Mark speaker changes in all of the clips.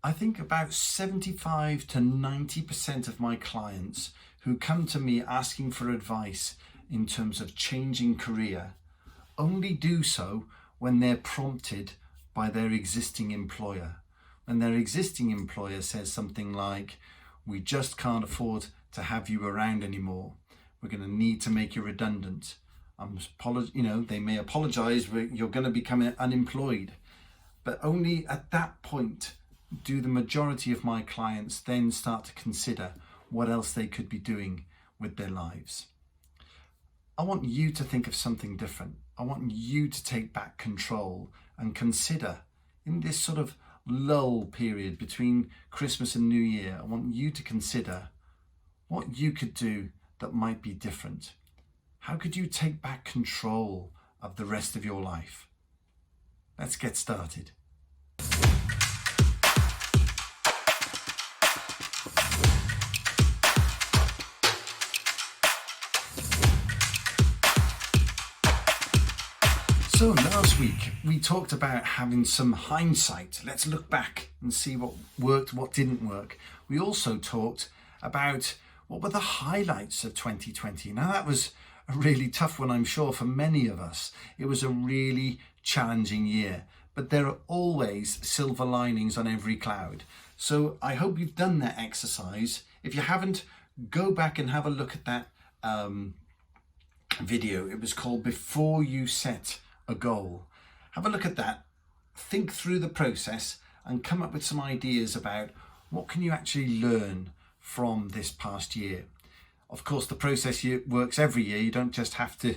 Speaker 1: I think about 75 to 90% of my clients who come to me asking for advice in terms of changing career only do so when they're prompted by their existing employer. When their existing employer says something like, "We just can't afford to have you around anymore. We're going to need to make you redundant." They may apologize, you're going to become unemployed. But only at that point do the majority of my clients then start to consider what else they could be doing with their lives. I want you to think of something different. I want you to take back control and consider, in this sort of lull period between Christmas and New Year, I want you to consider what you could do that might be different. How could you take back control of the rest of your life? Let's get started. So last week we talked about having some hindsight. Let's look back and see what worked, what didn't work. We also talked about what were the highlights of 2020. Now that was a really tough one, I'm sure, for many of us. It was a really challenging year, but there are always silver linings on every cloud. So I hope you've done that exercise. If you haven't, go back and have a look at that video. It was called Before You Set a Goal. Have a look at that, think through the process and come up with some ideas about what can you actually learn from this past year. Of course, the process works every year. You don't just have to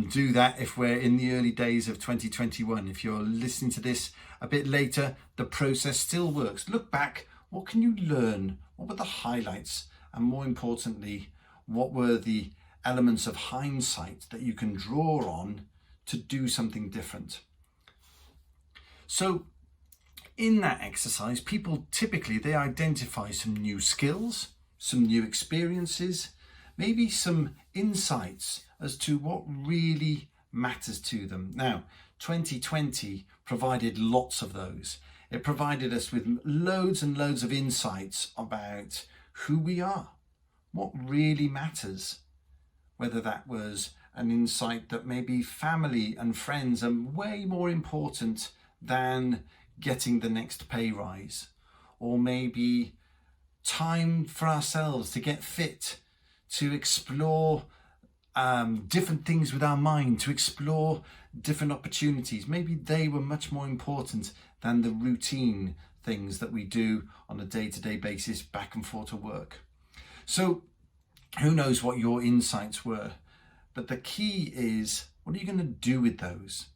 Speaker 1: do that if we're in the early days of 2021. If you're listening to this a bit later, the process still works. Look back, what can you learn? What were the highlights? And more importantly, what were the elements of hindsight that you can draw on to do something different? So in that exercise, people typically, they identify some new skills, some new experiences, maybe some insights as to what really matters to them. Now, 2020 provided lots of those. It provided us with loads and loads of insights about who we are, what really matters, whether that was an insight that maybe family and friends are way more important than getting the next pay rise, or maybe time for ourselves to get fit, to explore different things with our mind, to explore different opportunities. Maybe they were much more important than the routine things that we do on a day-to-day basis back and forth to work. So who knows what your insights were, but the key is, what are you going to do with those?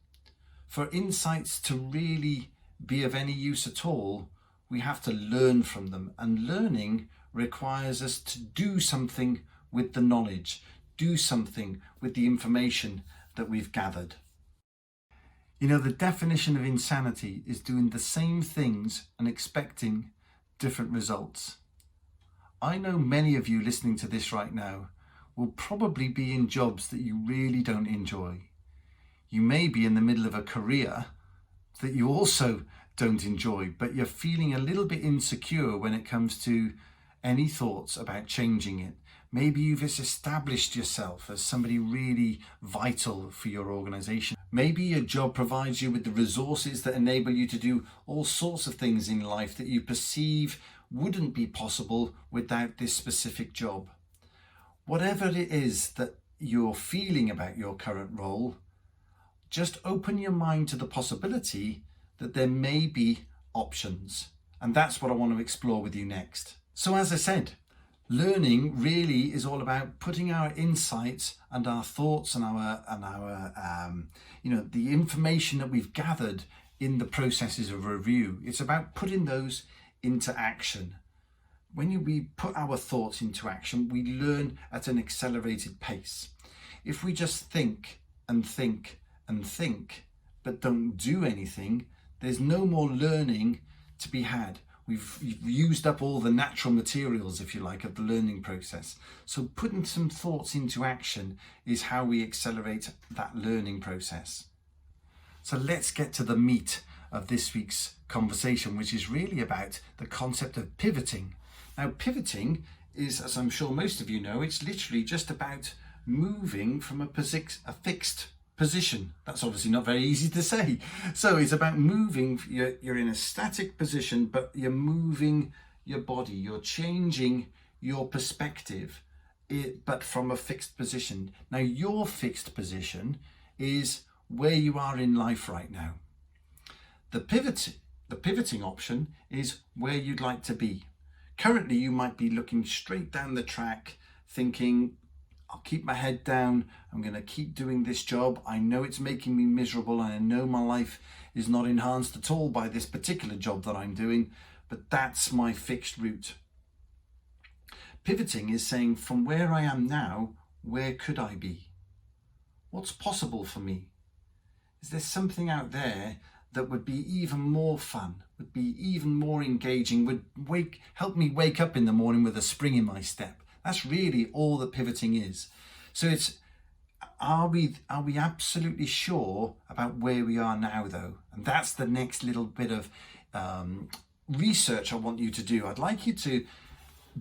Speaker 1: For insights to really be of any use at all, we have to learn from them, and learning requires us to do something with the knowledge, do something with the information that we've gathered. You know, the definition of insanity is doing the same things and expecting different results. I know many of you listening to this right now will probably be in jobs that you really don't enjoy. You may be in the middle of a career that you also don't enjoy, but you're feeling a little bit insecure when it comes to any thoughts about changing it. Maybe you've established yourself as somebody really vital for your organization. Maybe your job provides you with the resources that enable you to do all sorts of things in life that you perceive wouldn't be possible without this specific job. Whatever it is that you're feeling about your current role, just open your mind to the possibility that there may be options. And that's what I want to explore with you next. So as I said, learning really is all about putting our insights and our thoughts and the information that we've gathered in the processes of review. It's about putting those into action. When we put our thoughts into action, we learn at an accelerated pace. If we just think and think and think, but don't do anything, there's no more learning to be had. We've used up all the natural materials, if you like, of the learning process. So putting some thoughts into action is how we accelerate that learning process. So let's get to the meat of this week's conversation, which is really about the concept of pivoting. Now, pivoting is, as I'm sure most of you know, it's literally just about moving from a fixed position. That's obviously not very easy to say. So it's about moving, you're in a static position, but you're moving your body, you're changing your perspective, but from a fixed position. Now, your fixed position is where you are in life right now. The pivoting option is where you'd like to be. Currently, you might be looking straight down the track, thinking, I'll keep my head down, I'm going to keep doing this job. I know it's making me miserable, and I know my life is not enhanced at all by this particular job that I'm doing, but that's my fixed route. Pivoting is saying, from where I am now, where could I be? What's possible for me? Is there something out there that would be even more fun, would be even more engaging, would help me wake up in the morning with a spring in my step? That's really all that pivoting is. So it's, are we absolutely sure about where we are now, though? And that's the next little bit of research I want you to do. I'd like you to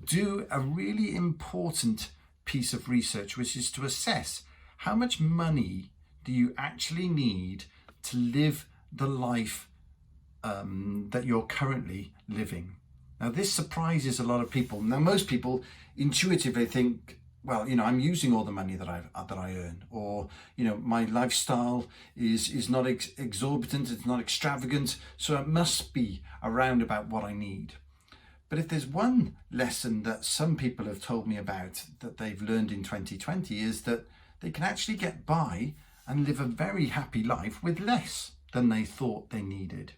Speaker 1: do a really important piece of research, which is to assess how much money do you actually need to live the life that you're currently living. Now, this surprises a lot of people. Now, most people intuitively think, well, I'm using all the money that I earn, or my lifestyle is not exorbitant, it's not extravagant, so it must be around about what I need. But if there's one lesson that some people have told me about that they've learned in 2020 is that they can actually get by and live a very happy life with less than they thought they needed.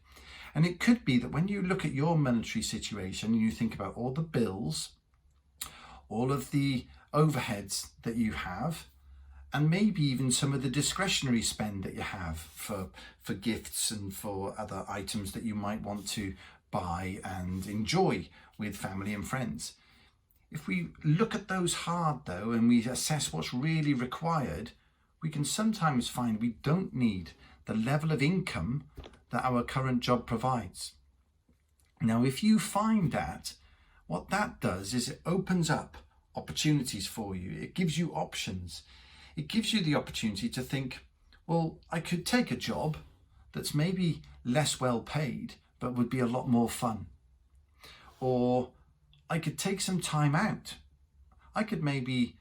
Speaker 1: And it could be that when you look at your monetary situation and you think about all the bills, all of the overheads that you have, and maybe even some of the discretionary spend that you have for gifts and for other items that you might want to buy and enjoy with family and friends. If we look at those hard, though, and we assess what's really required, we can sometimes find we don't need the level of income that our current job provides. Now, if you find that, what that does is it opens up opportunities for you. It gives you options. It gives you the opportunity to think, well, I could take a job that's maybe less well paid, but would be a lot more fun. Or I could take some time out. I could maybe,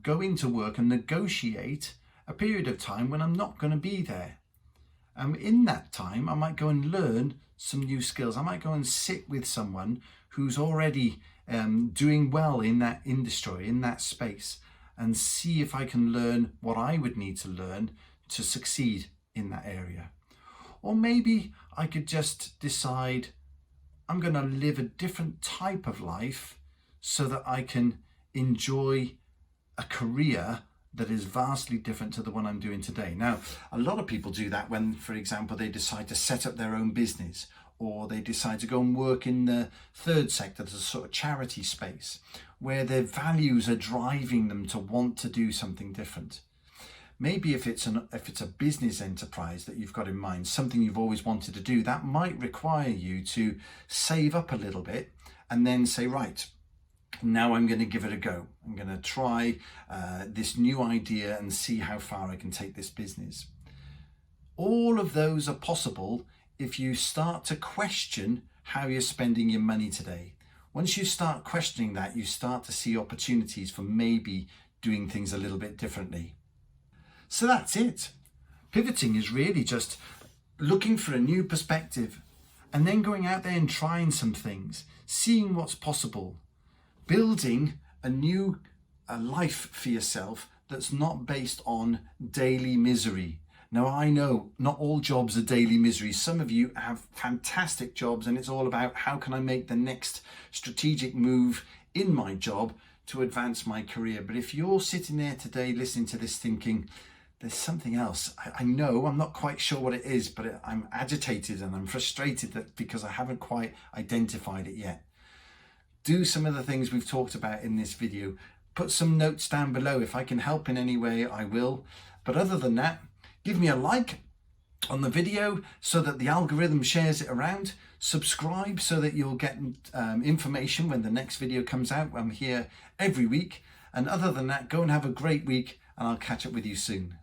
Speaker 1: go into work and negotiate a period of time when I'm not going to be there. In that time, I might go and learn some new skills. I might go and sit with someone who's already doing well in that industry, in that space, and see if I can learn what I would need to learn to succeed in that area. Or maybe I could just decide I'm going to live a different type of life so that I can enjoy a career that is vastly different to the one I'm doing today. Now, a lot of people do that when, for example, they decide to set up their own business, or they decide to go and work in the third sector, the sort of charity space, where their values are driving them to want to do something different. Maybe if it's a business enterprise that you've got in mind, something you've always wanted to do, that might require you to save up a little bit and then say, right, now I'm going to give it a go. I'm going to try this new idea and see how far I can take this business. All of those are possible if you start to question how you're spending your money today. Once you start questioning that, you start to see opportunities for maybe doing things a little bit differently. So that's it. Pivoting is really just looking for a new perspective and then going out there and trying some things, seeing what's possible, building a new life for yourself that's not based on daily misery. Now, I know not all jobs are daily misery. Some of you have fantastic jobs and it's all about how can I make the next strategic move in my job to advance my career. But if you're sitting there today listening to this thinking, there's something else, I know, I'm not quite sure what it is, but I'm agitated and I'm frustrated because I haven't quite identified it yet. Do some of the things we've talked about in this video. Put some notes down below. If I can help in any way, I will. But other than that, give me a like on the video so that the algorithm shares it around. Subscribe so that you'll get information when the next video comes out. I'm here every week. And other than that, go and have a great week, and I'll catch up with you soon.